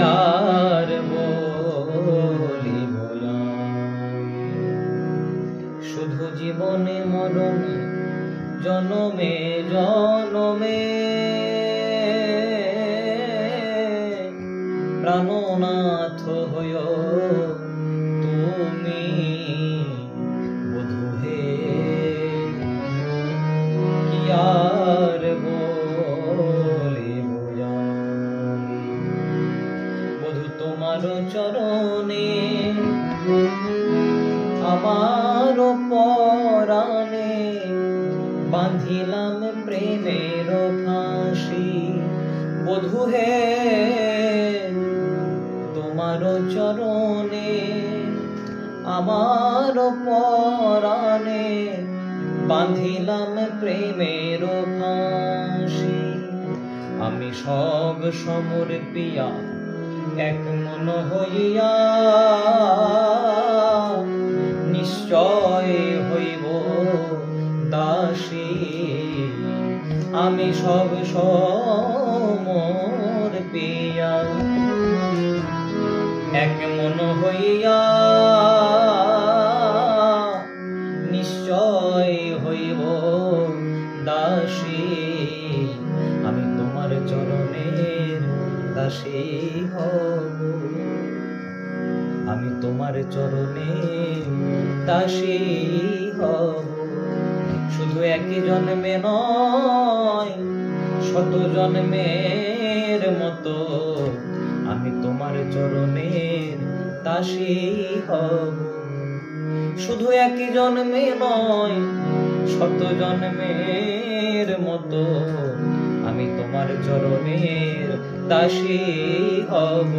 আর বলিব শুধু জীবনে মরণে জনমে জনমে প্রাণনাথ হয় তুমি বধূ হে কি আর বলিব বধূ তোমার চরণে আমার পরাণে বাঁধিলাম প্রেমের ফাঁসি বধূ হে তোমার চরণে আমার পরাণে বাঁধিলাম প্রেমের ফাঁসি আমি সব সমর্পিয়া এক মন হইয়া নিশ্চয় হইব দাসী আমি সব সমর্পিয়া এক মন হইয়া নিশ্চয় হইব দাসী আমি তোমার চরণের দাসী হব আমি তোমার চরণে দাসী হব শুধু একই জন্মে নয় শত জন্মের মতো আমি তোমার চরণের দাসী হব শুধু একই জন্মে নয় শত জন্মের মতো আমি তোমার চরণের দাসী হব।